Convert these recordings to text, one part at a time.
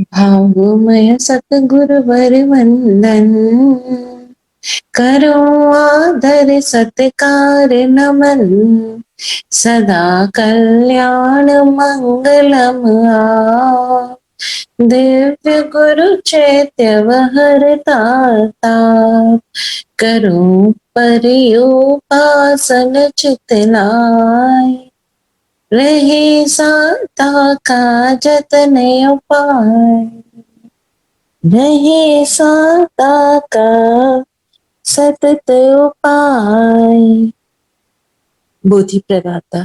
भावमय सतगुरुवर वंदन, करो आदर सत्कार नमन, सदा कल्याण मंगलम दिव्य गुरु चैत्यवहरता करो परियोपासन चितलाय, रहे सांता का जतन उपाय, रहे सांता का सतत उपाय। बोधि प्रदाता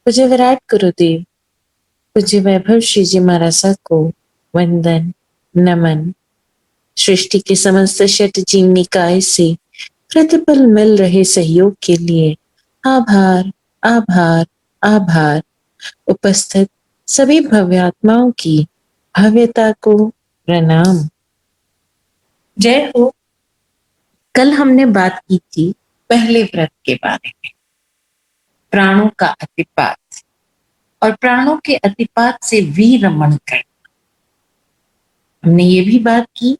पूज्य विराट गुरुदेव पूज्य वैभव श्री जी महाराज को वंदन नमन। सृष्टि के समस्त षट जीव निकाय से प्रतिपल मिल रहे सहयोग के लिए आभार आभार आभार। उपस्थित सभी भव्यात्माओं की भव्यता को प्रणाम। जय हो। कल हमने बात की थी पहले व्रत के बारे में, प्राणों का अतिपात और प्राणों के अतिपात से विरमण करना। हमने ये भी बात की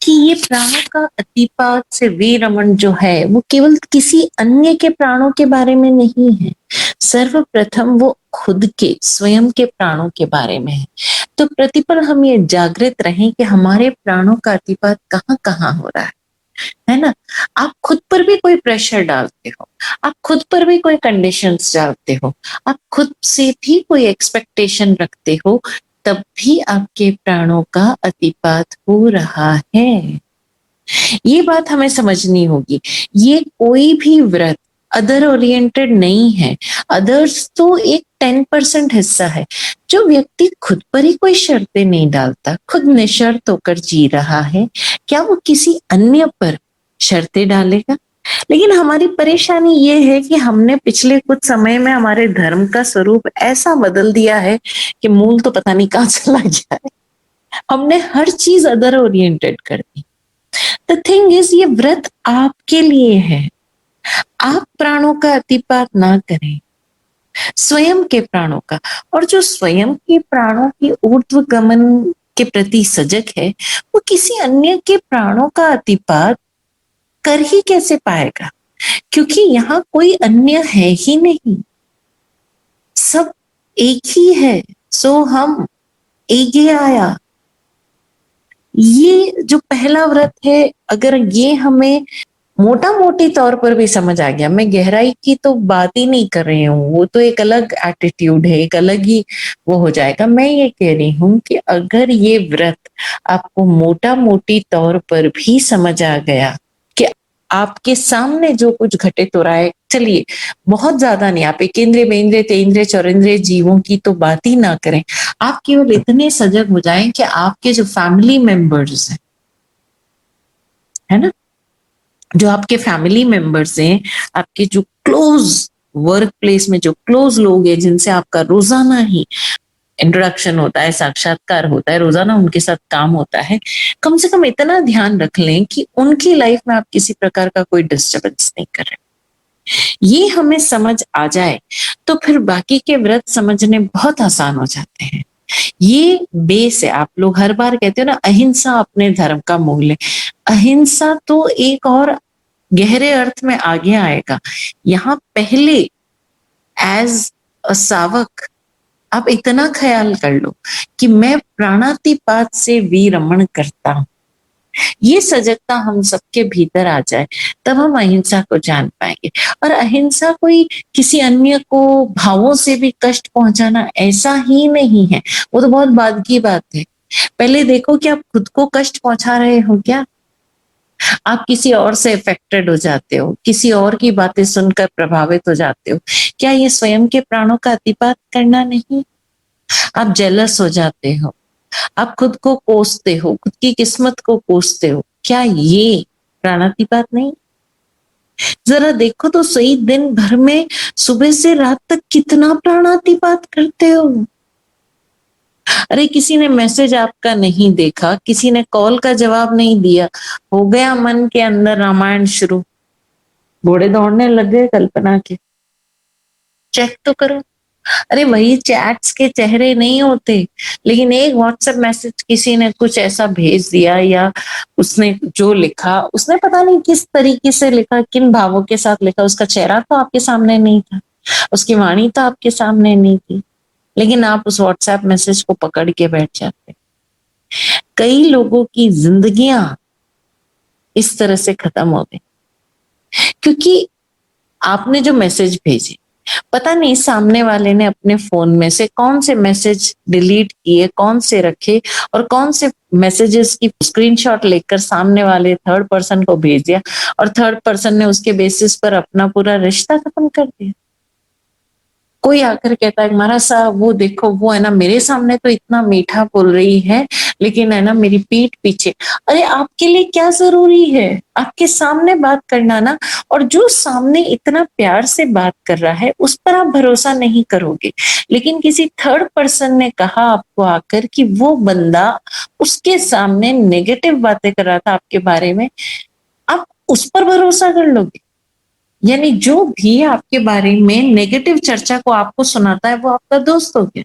कि ये प्राणों का अतिपात से विरमण जो है वो केवल किसी अन्य के प्राणों के बारे में नहीं है, सर्वप्रथम वो खुद के स्वयं के प्राणों के बारे में है। तो प्रतिपल हम ये जागृत रहें कि हमारे प्राणों का अतिपात कहाँ कहाँ हो रहा है ना। आप खुद पर भी कोई प्रेशर डालते हो, आप खुद पर भी कोई कंडीशंस डालते हो, आप खुद से भी कोई एक्सपेक्टेशन रखते हो, तब भी आपके प्राणों का अतिपात हो रहा है। ये बात हमें समझनी होगी। ये कोई भी व्रत अदर ओरिएंटेड नहीं है। अदर्स तो एक 10% हिस्सा है। जो व्यक्ति खुद पर ही कोई शर्तें नहीं डालता, खुद निशर्त होकर जी रहा है, क्या वो किसी अन्य पर शर्तें डालेगा? लेकिन हमारी परेशानी ये है कि हमने पिछले कुछ समय में हमारे धर्म का स्वरूप ऐसा बदल दिया है कि मूल तो पता नहीं कहां चला गया है। हमने हर चीज अदर ओरिएंटेड कर दी। द थिंग इज, ये व्रत आपके लिए है। आप प्राणों का अतिपात ना करें, स्वयं के प्राणों का। और जो स्वयं के प्राणों की ऊर्ध्व गमन के प्रति सजग है, वो किसी अन्य के प्राणों का अतिपात कर ही कैसे पाएगा? क्योंकि यहाँ कोई अन्य है ही नहीं, सब एक ही है। सो हम एक ही आया। ये जो पहला व्रत है, अगर ये हमें मोटा मोटी तौर पर भी समझ आ गया, मैं गहराई की तो बात ही नहीं कर रही हूँ, वो तो एक अलग एटीट्यूड है, एक अलग ही वो हो जाएगा। मैं ये कह रही हूँ कि अगर ये व्रत आपको मोटा मोटी तौर पर भी समझ आ गया कि आपके सामने जो कुछ घटित हो रहा है, चलिए बहुत ज्यादा नहीं, आप एकेंद्रिय बेंद्रिय तेंद्रिय चौरेंद्रिय जीवों की तो बात ही ना करें। आप केवल इतने सजग हो जाएं कि आपके जो फैमिली मेंबर्स हैं, है ना, जो आपके फैमिली मेंबर्स हैं, आपके जो क्लोज वर्क प्लेस में जो क्लोज लोग हैं, जिनसे आपका रोजाना ही इंट्रोडक्शन होता है, साक्षात्कार होता है, रोजाना उनके साथ काम होता है, कम से कम इतना ध्यान रख लें कि उनकी लाइफ में आप किसी प्रकार का कोई डिस्टर्बेंस नहीं कर रहे। ये हमें समझ आ जाए तो फिर बाकी के व्रत समझने बहुत आसान हो जाते हैं। ये बेस है। आप लोग हर बार कहते हो ना, अहिंसा अपने धर्म का मूल है। अहिंसा तो एक और गहरे अर्थ में आगे आएगा। यहाँ पहले एज अ सावक आप इतना ख्याल कर लो कि मैं प्राणातिपात से विरमण करता हूं। ये सजगता हम सबके भीतर आ जाए, तब हम अहिंसा को जान पाएंगे। और अहिंसा कोई किसी अन्य को भावों से भी कष्ट पहुंचाना ऐसा ही नहीं है। वो तो बहुत बाद की बात है। पहले देखो कि आप खुद को कष्ट पहुंचा रहे हो क्या? आप किसी और से इफेक्टेड हो जाते हो, किसी और की बातें सुनकर प्रभावित हो जाते हो, क्या ये स्वयं के प्राणों का अतिपात करना नहीं? आप जेलस हो जाते हो, आप खुद को कोसते हो, खुद की किस्मत को कोसते हो, क्या ये प्राणातिपात नहीं? जरा देखो तो सही, दिन भर में सुबह से रात तक कितना प्राणातिपात करते हो। अरे किसी ने मैसेज आपका नहीं देखा, किसी ने कॉल का जवाब नहीं दिया, हो गया मन के अंदर रामायण शुरू, घोड़े दौड़ने लग गए कल्पना के। चेक तो करो। अरे वही चैट्स के चेहरे नहीं होते, लेकिन एक व्हाट्सएप मैसेज किसी ने कुछ ऐसा भेज दिया, या उसने जो लिखा, उसने पता नहीं किस तरीके से लिखा, किन भावों के साथ लिखा, उसका चेहरा तो आपके सामने नहीं था, उसकी वाणी तो आपके सामने नहीं थी, लेकिन आप उस व्हाट्सएप मैसेज को पकड़ के बैठ जाते। कई लोगों की जिंदगियां इस तरह से खत्म हो गई क्योंकि आपने जो मैसेज भेजे, पता नहीं सामने वाले ने अपने फोन में से कौन से मैसेज डिलीट किए, कौन से रखे, और कौन से मैसेजेस की स्क्रीनशॉट लेकर सामने वाले थर्ड पर्सन को भेज दिया, और थर्ड पर्सन ने उसके बेसिस पर अपना पूरा रिश्ता खत्म कर दिया। कोई आकर कहता है महाराज साहब वो देखो, वो है ना मेरे सामने तो इतना मीठा बोल रही है, लेकिन है ना मेरी पीठ पीछे। अरे आपके लिए क्या जरूरी है आपके सामने बात करना ना, और जो सामने इतना प्यार से बात कर रहा है उस पर आप भरोसा नहीं करोगे, लेकिन किसी थर्ड पर्सन ने कहा आपको आकर कि वो बंदा उसके सामने नेगेटिव बातें कर रहा था आपके बारे में, आप उस पर भरोसा कर लोगे? यानी जो भी आपके बारे में नेगेटिव चर्चा को आपको सुनाता है वो आपका दोस्त हो गया,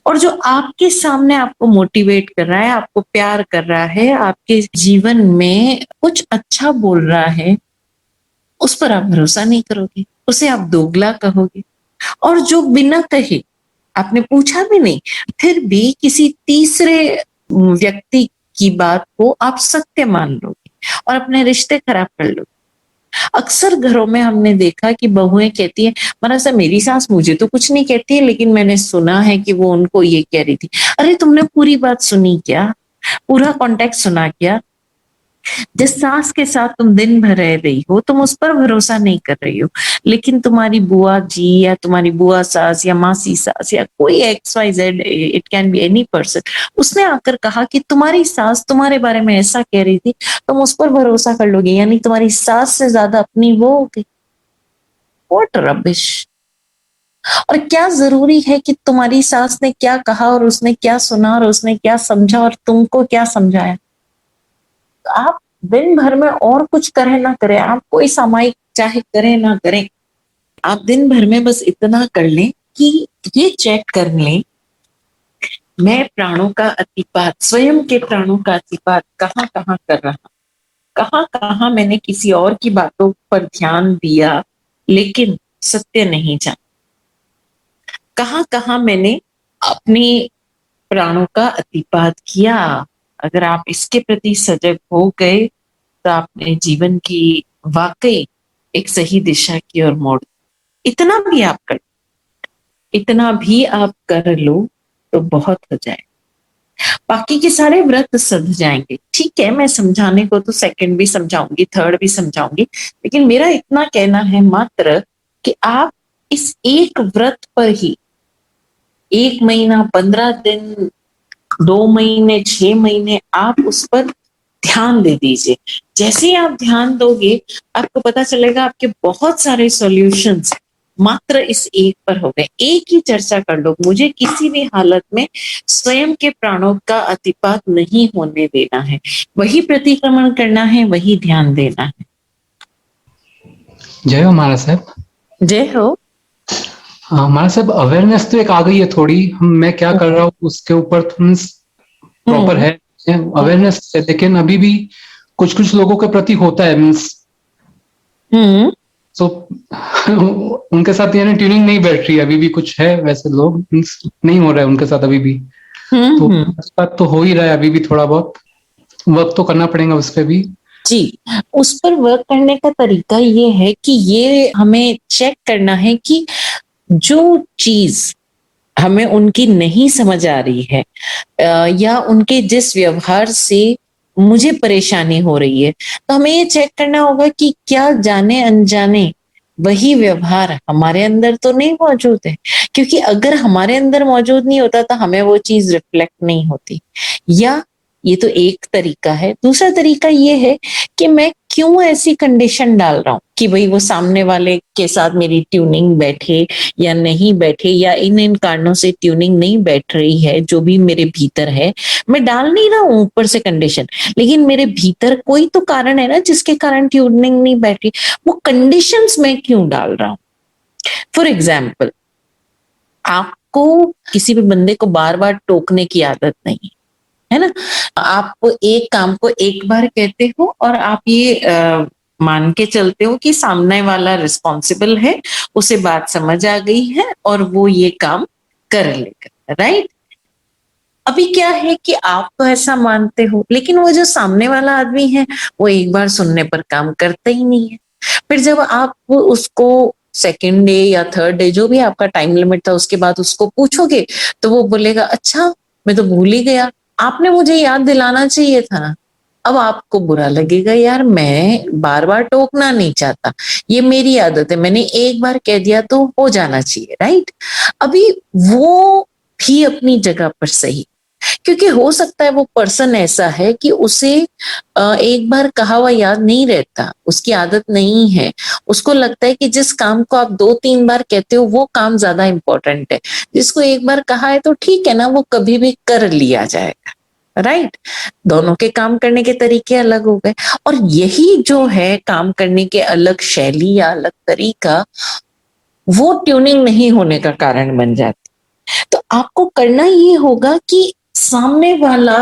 और जो आपके सामने आपको मोटिवेट कर रहा है, आपको प्यार कर रहा है, आपके जीवन में कुछ अच्छा बोल रहा है, उस पर आप भरोसा नहीं करोगे, उसे आप दोगला कहोगे। और जो बिना कहे, आपने पूछा भी नहीं, फिर भी किसी तीसरे व्यक्ति की बात को आप सत्य मान लोगे और अपने रिश्ते खराब कर लोगे। अक्सर घरों में हमने देखा कि बहुएं कहती है, मतलब सर मेरी सास मुझे तो कुछ नहीं कहती है, लेकिन मैंने सुना है कि वो उनको ये कह रही थी। अरे तुमने पूरी बात सुनी क्या? पूरा कॉन्टेक्स्ट सुना क्या? जिस सास के साथ तुम दिन भर रह रही हो, तुम उस पर भरोसा नहीं कर रही हो, लेकिन तुम्हारी बुआ जी या तुम्हारी बुआ सास या मासी सास या कोई XYZ, it can be any person, उसने आकर कहा कि तुम्हारी सास तुम्हारे बारे में ऐसा कह रही थी, तुम उस पर भरोसा कर लोगे, यानी तुम्हारी सास से ज्यादा अपनी वो हो गई। What rubbish. और क्या जरूरी है कि तुम्हारी सास ने क्या कहा और उसने क्या सुना और उसने क्या समझा और तुमको क्या समझाया? तो आप दिन भर में और कुछ करें ना करें, आप कोई सामायिक चाहे करें ना करें, आप दिन भर में बस इतना कर लें कि ये चेक कर लें, मैं प्राणों का अतिपात, स्वयं के प्राणों का अतिपात कहाँ कहाँ कर रहा, कहाँ कहाँ मैंने किसी और की बातों पर ध्यान दिया लेकिन सत्य नहीं जाना, कहाँ कहाँ मैंने अपने प्राणों का अतिपात किया। अगर आप इसके प्रति सजग हो गए तो आपने जीवन की वाकई एक सही दिशा की ओर मोड़। इतना भी आप कर, इतना भी आप कर लो तो बहुत हो जाए, बाकी के सारे व्रत सध जाएंगे। ठीक है, मैं समझाने को तो सेकंड भी समझाऊंगी, थर्ड भी समझाऊंगी, लेकिन मेरा इतना कहना है मात्र कि आप इस एक व्रत पर ही 1 महीना, 15 दिन, 2 महीने, 6 महीने आप उस पर ध्यान दे दीजिए। जैसे ही आप ध्यान दोगे आपको पता चलेगा आपके बहुत सारे सॉल्यूशंस मात्र इस एक पर हो गए। एक ही चर्चा कर लो, मुझे किसी भी हालत में स्वयं के प्राणों का अतिपात नहीं होने देना है, वही प्रतिक्रमण करना है, वही ध्यान देना है। जय हो महाराज साहब। जय हो। महाराज साहब, अवेयरनेस तो एक आ गई है थोड़ी, मैं क्या कर रहा हूँ उसके ऊपर प्रॉपर है अवेयरनेस है, लेकिन अभी भी कुछ कुछ लोगों के प्रति होता है, मीन्स सो उनके साथ यानी ट्यूनिंग नहीं बैठ रही है अभी भी। कुछ है वैसे लोग, मीन्स नहीं हो रहा है उनके साथ अभी भी, तो बात तो हो ही रहा है, अभी भी थोड़ा बहुत वर्क तो करना पड़ेगा उस पर भी। जी, उस पर वर्क करने का तरीका ये है कि ये हमें चेक करना है कि जो चीज हमें उनकी नहीं समझ आ रही है, या उनके जिस व्यवहार से मुझे परेशानी हो रही है, तो हमें ये चेक करना होगा कि क्या जाने अनजाने वही व्यवहार हमारे अंदर तो नहीं मौजूद है, क्योंकि अगर हमारे अंदर मौजूद नहीं होता तो हमें वो चीज रिफ्लेक्ट नहीं होती। या ये तो एक तरीका है। दूसरा तरीका ये है कि मैं क्यों ऐसी कंडीशन डाल रहा हूं कि भाई वो सामने वाले के साथ मेरी ट्यूनिंग बैठे या नहीं बैठे, या इन इन कारणों से ट्यूनिंग नहीं बैठ रही है, जो भी मेरे भीतर है। मैं डाल नहीं रहा हूं ऊपर से कंडीशन, लेकिन मेरे भीतर कोई तो कारण है ना जिसके कारण ट्यूनिंग नहीं बैठ रही। वो कंडीशंस मैं क्यों डाल रहा हूं? फॉर एग्जाम्पल, आपको किसी भी बंदे को बार बार टोकने की आदत नहीं है ना। आप एक काम को एक बार कहते हो और आप ये मान के चलते हो कि सामने वाला रिस्पॉन्सिबल है, उसे बात समझ आ गई है और वो ये काम कर लेगा, राइट। अभी क्या है कि आप तो ऐसा मानते हो, लेकिन वो जो सामने वाला आदमी है वो एक बार सुनने पर काम करता ही नहीं है। फिर जब आप उसको सेकेंड डे या थर्ड डे, जो भी आपका टाइम लिमिट था, उसके बाद उसको पूछोगे तो वो बोलेगा अच्छा मैं तो भूल ही गया, आपने मुझे याद दिलाना चाहिए था ना। अब आपको बुरा लगेगा, यार मैं बार बार टोकना नहीं चाहता, ये मेरी आदत है, मैंने एक बार कह दिया तो हो जाना चाहिए, राइट। अभी वो भी अपनी जगह पर सही, क्योंकि हो सकता है वो पर्सन ऐसा है कि उसे एक बार कहा हुआ याद नहीं रहता, उसकी आदत नहीं है। उसको लगता है कि जिस काम को आप 2-3 बार कहते हो वो काम ज्यादा इंपॉर्टेंट है, जिसको एक बार कहा है तो ठीक है ना, वो कभी भी कर लिया जाएगा, राइट। दोनों के काम करने के तरीके अलग हो गए, और यही जो है काम करने के अलग शैली या अलग तरीका, वो ट्यूनिंग नहीं होने का कारण बन जाती। तो आपको करना ये होगा कि सामने वाला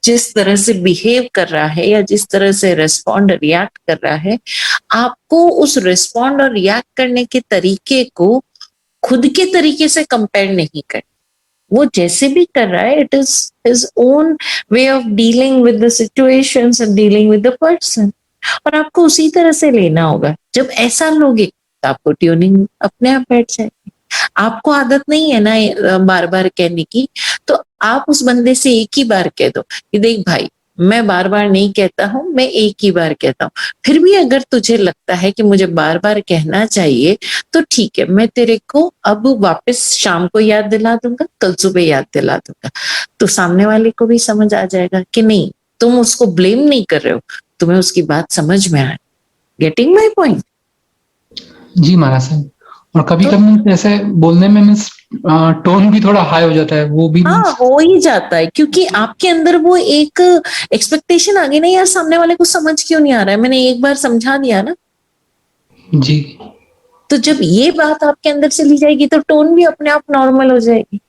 जिस तरह से बिहेव कर रहा है या जिस तरह से रिस्पॉन्ड रिएक्ट कर रहा है, आपको उस रिस्पॉन्ड और रिएक्ट करने के तरीके को खुद के तरीके से कंपेयर नहीं कर। वो जैसे भी कर रहा है, it is his own way of dealing with the situations and dealing with the person, और आपको उसी तरह से लेना होगा। जब ऐसा लोगे तो आपको ट्यूनिंग अपने आप बैठ जाएगी। आपको आदत नहीं है ना बार बार कहने की, तो आप उस बंदे से एक ही बार कह दो कि देख भाई, मैं बार बार नहीं कहता हूं, मैं एक ही बार कहता हूं। फिर भी अगर तुझे लगता है कि मुझे बार बार कहना चाहिए तो ठीक है, मैं तेरे को अब वापस शाम को याद दिला दूंगा, कल सुबह याद दिला दूंगा। तो सामने वाले को भी समझ आ जाएगा कि नहीं, तुम उसको ब्लेम नहीं कर रहे हो, तुम्हें उसकी बात समझ में आ। Getting my point? जी महाराज साहब। और कभी तो कभी ऐसे बोलने में मीन्स टोन भी थोड़ा हाई हो जाता है, वो भी हाँ, मीन्स। हो ही जाता है, क्योंकि आपके अंदर वो एक एक्सपेक्टेशन आ गई ना, यार सामने वाले को समझ क्यों नहीं आ रहा है, मैंने एक बार समझा दिया ना। जी तो जब ये बात आपके अंदर से ली जाएगी तो टोन भी अपने आप नॉर्मल हो जाएगी।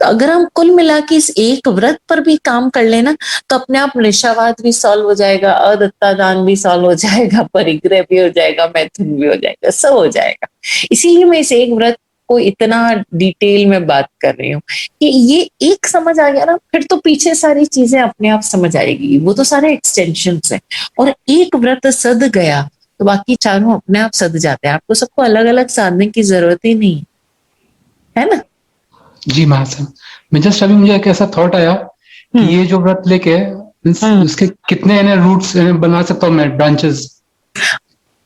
तो अगर हम कुल मिला के इस एक व्रत पर भी काम कर लेना, तो अपने आप निशावाद भी सॉल्व हो जाएगा, अदत्ता दान भी सॉल्व हो जाएगा, परिग्रह भी हो जाएगा, मैथुन भी हो जाएगा, सब हो जाएगा। इसीलिए मैं इस एक व्रत को इतना डिटेल में बात कर रही हूँ कि ये एक समझ आ गया ना, फिर तो पीछे सारी चीजें अपने आप समझ आएगी, वो तो सारे एक्सटेंशन है। और एक व्रत सद गया तो बाकी चारों अपने आप सद जाते हैं, आपको सबको अलग अलग साधने की जरूरत ही नहीं है ना। जी महाराज साहब। मैं जस्ट अभी मुझे एक ऐसा थॉट आया कि हम्म ये जो व्रत लेके मीन्स हम्म उसके कितने रूट्स बना सकता हूँ मैं, ब्रांचेस।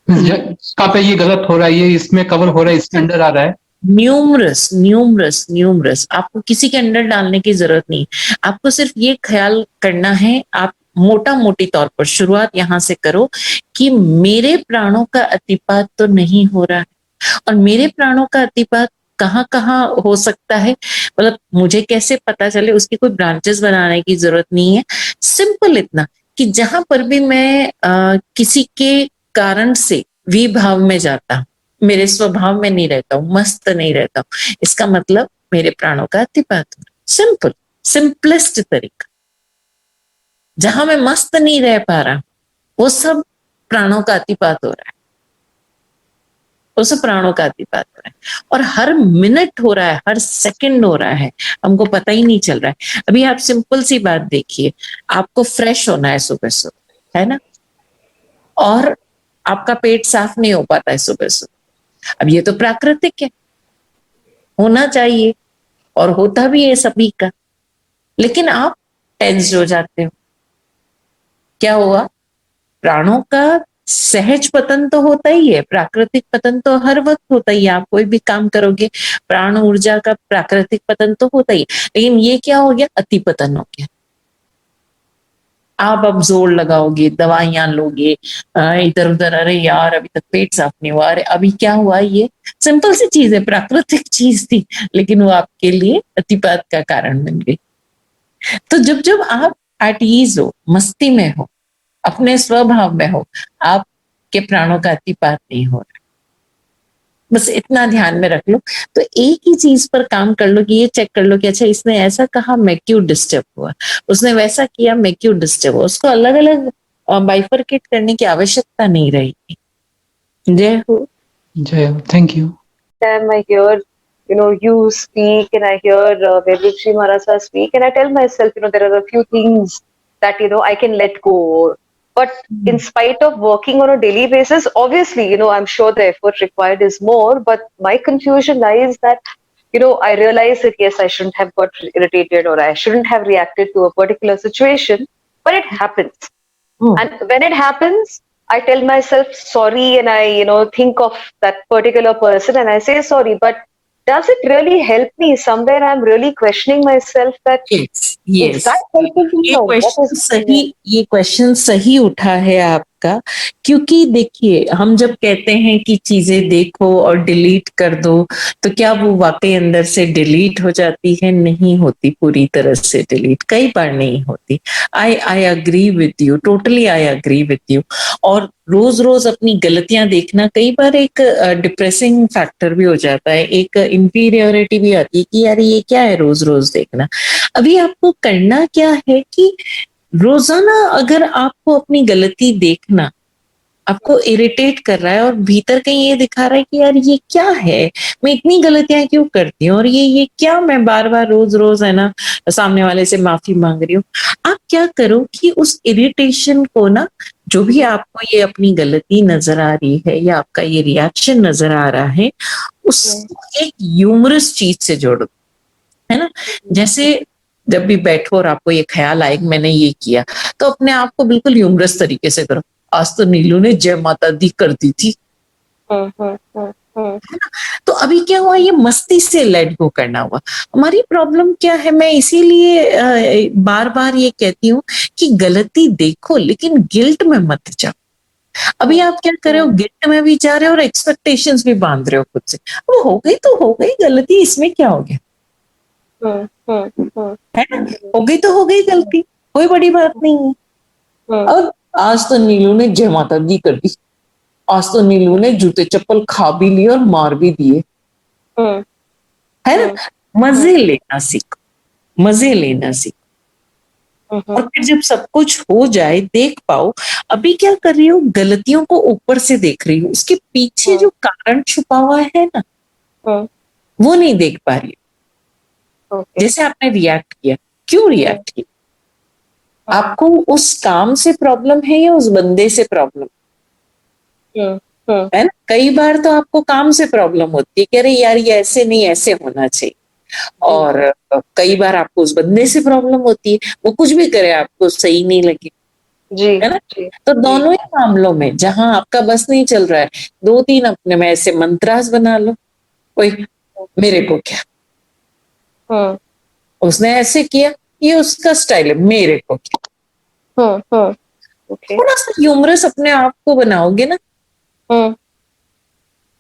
कहाँ पे ये गलत हो रहा है, ये इसमें कवर हो रहा है, इसके अंडर आ रहा है। न्यूमरस न्यूमरस न्यूमरस, आपको किसी के अंडर डालने की जरूरत नहीं। आपको सिर्फ ये ख्याल करना है, आप मोटा मोटी तौर पर शुरुआत यहां से करो कि मेरे प्राणों का अतिपात तो नहीं हो रहा है, और मेरे प्राणों का अतिपात कहाँ कहाँ हो सकता है, मतलब मुझे कैसे पता चले, उसकी कोई ब्रांचेस बनाने की जरूरत नहीं है। सिंपल इतना कि जहां पर भी मैं किसी के कारण से विभाव में जाता हूं, मेरे स्वभाव में नहीं रहता हूं, मस्त नहीं रहता हूं, इसका मतलब मेरे प्राणों का अतिपात हो रहा है। सिंपल, सिंपलेस्ट तरीका। जहां मैं मस्त नहीं रह पा रहा, वो सब प्राणों का अतिपात हो रहा है, वो सब प्राणों का अतिपात हो रहा है, और हर मिनट हो रहा है, हर सेकंड हो रहा है, हमको पता ही नहीं चल रहा है। अभी आप सिंपल सी बात देखिए, आपको फ्रेश होना है सुबह सुबह, है ना, और आपका पेट साफ नहीं हो पाता है सुबह सुबह। अब ये तो प्राकृतिक है, होना चाहिए, और होता भी है सभी का, लेकिन आप टेंस हो जाते हो। क्या हुआ? प्राणों का सहज पतन तो होता ही है, प्राकृतिक पतन तो हर वक्त होता ही है, आप कोई भी काम करोगे प्राण ऊर्जा का प्राकृतिक पतन तो होता ही है, लेकिन ये क्या हो गया? अति पतन हो गया। आप अब जोर लगाओगे, दवाइयां लोगे, इधर उधर, अरे यार अभी तक पेट साफ नहीं हुआ, अरे अभी क्या हुआ? ये सिंपल सी चीज है, प्राकृतिक चीज थी, लेकिन वो आपके लिए अतिपात का कारण बन गई। तो जब जब आप एट ईज हो, मस्ती में हो, अपने स्वभाव में हो, आपके प्राणों का अतिपात नहीं हो रहा। बस इतना ध्यान में रख लो। तो एक ही चीज पर काम कर लो कि ये चेक कर लो कि अच्छा इसने ऐसा कहा मैं क्यों डिस्टर्ब हुआ, उसने वैसा किया मैं क्यों डिस्टर्ब हुआ। उसको अलग अलग बाइफरकेट करने की आवश्यकता नहीं रहेगी। जय हो। जय हो, thank you. Time I hear, you speak, and I hear Vedruchi Marasa speak, and I tell myself, there are a few things that, I can let go. But in spite of working on a daily basis, obviously, I'm sure the effort required is more, but my confusion lies that, I realize that, yes, I shouldn't have got irritated or I shouldn't have reacted to a particular situation, but it happens. Oh. And when it happens, I tell myself sorry and I, think of that particular person and I say sorry. But does it really help me? Somewhere I'm really questioning myself that Yes, is yes. that helping me or what is ये question सही उठा है आपका, क्योंकि देखिए हम जब कहते हैं कि चीजें देखो और डिलीट कर दो, तो क्या वो वाकई अंदर से डिलीट हो जाती है? नहीं होती पूरी तरह से डिलीट, कई बार नहीं होती। I agree with you, totally I agree with you. और रोज रोज अपनी गलतियां देखना कई बार एक डिप्रेसिंग फैक्टर भी हो जाता है, एक इंफीरियोरिटी भी आती है कि यार ये क्या है रोज रोज देखना। अभी आपको करना क्या है कि रोजाना अगर आपको अपनी गलती देखना आपको इरिटेट कर रहा है और भीतर कहीं ये दिखा रहा है कि यार ये क्या है, मैं इतनी गलतियां क्यों करती हूँ, और ये क्या मैं बार बार रोज रोज है ना सामने वाले से माफी मांग रही हूँ। आप क्या करो कि उस इरिटेशन को ना, जो भी आपको ये अपनी गलती नजर आ रही है या आपका ये रिएक्शन नजर आ रहा है, उसको एक ह्यूमरस चीज से जोड़ो, है ना। जैसे जब भी बैठो और आपको ये ख्याल आए कि मैंने ये किया, तो अपने आप को बिल्कुल ह्यूमरस तरीके से करो। आज तो नीलू ने जय माता दी कर दी थी। तो अभी क्या हुआ, ये मस्ती से लेट गो करना हुआ। हमारी प्रॉब्लम क्या है, मैं इसीलिए बार बार ये कहती हूँ कि गलती देखो लेकिन गिल्ट में मत जाओ। अभी आप क्या कर रहे हो, गिल्ट में भी जा रहे हो और एक्सपेक्टेशंस भी बांध रहे हो खुद से। वो हो गई तो हो गई गलती, इसमें क्या हो गया, है ना। हो गई तो हो गई गलती, कोई बड़ी बात नहीं है। अब आज तो नीलू ने जय माता दी कर दी, आज तो नीलू ने जूते चप्पल खा भी लिए और मार भी दिए, है ना। मजे लेना सीखो, मजे लेना सीखो। और फिर जब सब कुछ हो जाए, देख पाओ अभी क्या कर रही हो, गलतियों को ऊपर से देख रही हो, उसके पीछे जो कारण छुपा हुआ है ना, वो नहीं देख पा रही हो। जैसे आपने रिएक्ट किया, क्यों रिएक्ट किया, आपको उस काम से प्रॉब्लम है या उस बंदे से प्रॉब्लम है ना। कई बार तो आपको काम से प्रॉब्लम होती है कि अरे यार ये ऐसे नहीं, ऐसे होना चाहिए। और कई बार आपको उस बंदे से प्रॉब्लम होती है, वो कुछ भी करे आपको सही नहीं लगे, है ना। तो दोनों ही मामलों में जहां आपका बस नहीं चल रहा है, दो तीन अपने में ऐसे मंत्रास बना लो। कोई मेरे को क्या, उसने ऐसे किया, ये उसका स्टाइल है, मेरे को क्या। थोड़ा सा ह्यूमरस अपने आप को बनाओगे ना,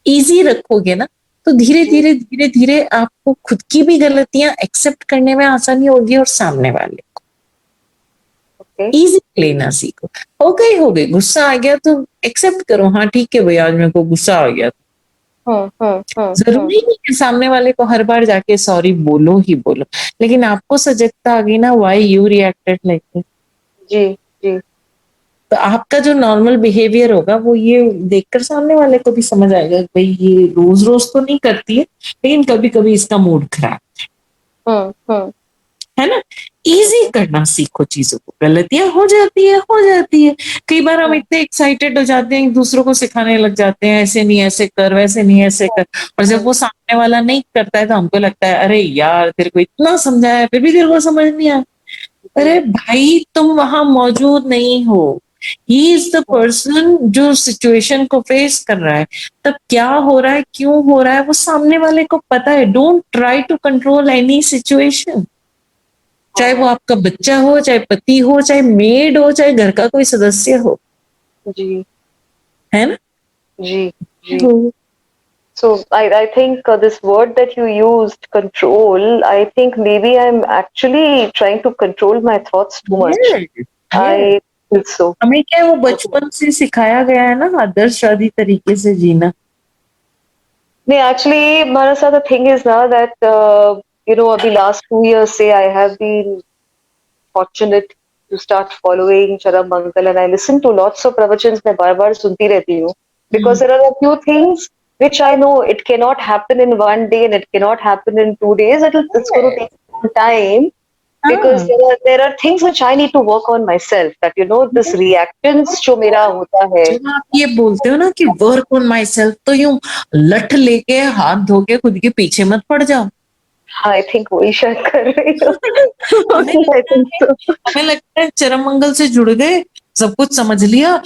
इजी रखोगे ना, तो धीरे धीरे धीरे धीरे आपको खुद की भी गलतियां एक्सेप्ट करने में आसानी होगी और सामने वाले को इजी लेना सीखो। हो गई गुस्सा आ गया तो एक्सेप्ट करो, हाँ ठीक है भाई आज मेरे को गुस्सा आ गया। जरूरी नहीं है सामने वाले को हर बार जाके सॉरी बोलो ही बोलो, लेकिन आपको सजगता आ गई ना, why you reacted like this. जी। तो आपका जो नॉर्मल बिहेवियर होगा वो ये देखकर सामने वाले को भी समझ आएगा कि भाई ये रोज रोज तो नहीं करती है, लेकिन कभी कभी इसका मूड खराब है ना। इजी करना सीखो चीजों को, गलतियां हो जाती है। कई बार हम इतने एक्साइटेड हो जाते हैं, दूसरों को सिखाने लग जाते हैं, ऐसे नहीं ऐसे कर, वैसे नहीं ऐसे कर। और जब वो सामने वाला नहीं करता है तो हमको लगता है अरे यार तेरे को इतना समझाया फिर भी तेरे को समझ नहीं आया। अरे भाई तुम वहां मौजूद नहीं हो, ही इज द पर्सन जो सिचुएशन को फेस कर रहा है। तब क्या हो रहा है, क्यों हो रहा है, वो सामने वाले को पता है। Don't try to control any situation, चाहे वो आपका बच्चा हो, चाहे पति हो, चाहे मेड हो, चाहे घर का कोई सदस्य हो, जी, है ना। जी। So I think this word that you used, control, I think maybe I'm actually trying to control my thoughts too much. I think so. हमें क्या वो बचपन से सिखाया गया है ना आदर्शवादी तरीके से जीना, No, actually, Marasa, the thing is now that, the last 2 years, say, I have been fortunate to start following Charam Mangal, and I listen to lots of pravachans. मैं बार-बार सुनती रहती हूँ, because there are a few things which I know it cannot happen in one day and it cannot happen in 2 days. It's going to take some time, because there are things which I need to work on myself. That this reactions जो मेरा होता है. जब आप ये बोलते हो ना कि वर्क ऑन माई सेल्फ, तो यूं लठ लेके हाथ धो के खुद के पीछे मत पड़ जाओ। हाँ, I think वही शायद कर रही हूँ. हमें I लगता think है so. हमें लगता है चरम मंगल से जुड़ गए, सब कुछ समझ लिया,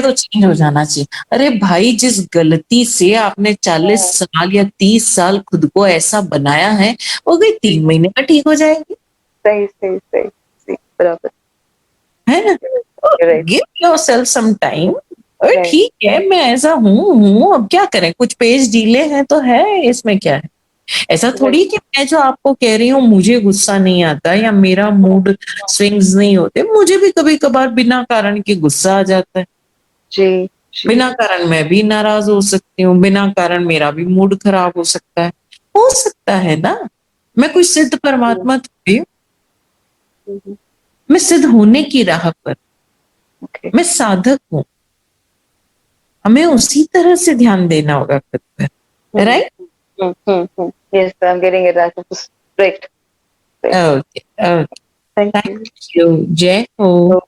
तो चेंज हो जाना चाहिए। अरे भाई, जिस गलती से आपने 40 साल या 30 साल खुद को ऐसा बनाया है, वो कोई 3 महीने में ठीक हो जाएगी, सही सही सही सही, बराबर. है ना? Right. Give yourself some time. अरे Right. ठीक है, मैं ऐसा हूँ, अब क्या करें, कुछ पेज ढीले हैं तो है, इसमें क्या है? ऐसा थोड़ी कि मैं जो आपको कह रही हूँ मुझे गुस्सा नहीं आता या मेरा मूड स्विंग्स नहीं होते, मुझे भी कभी कभार बिना कारण के गुस्सा आ जाता है, जी जी. बिना कारण मैं भी नाराज हो सकती हूँ, बिना कारण मेरा भी मूड खराब हो सकता है ना। मैं कोई सिद्ध परमात्मा थोड़ी हूँ, Mhm. मैं सिद्ध होने की राह पर, Okay. मैं साधक हूँ, हमें उसी तरह से ध्यान देना होगा खुद पर, right? Yes, I'm getting it. That was great. Great. Okay okay, Thank you. Thank you, जय हो।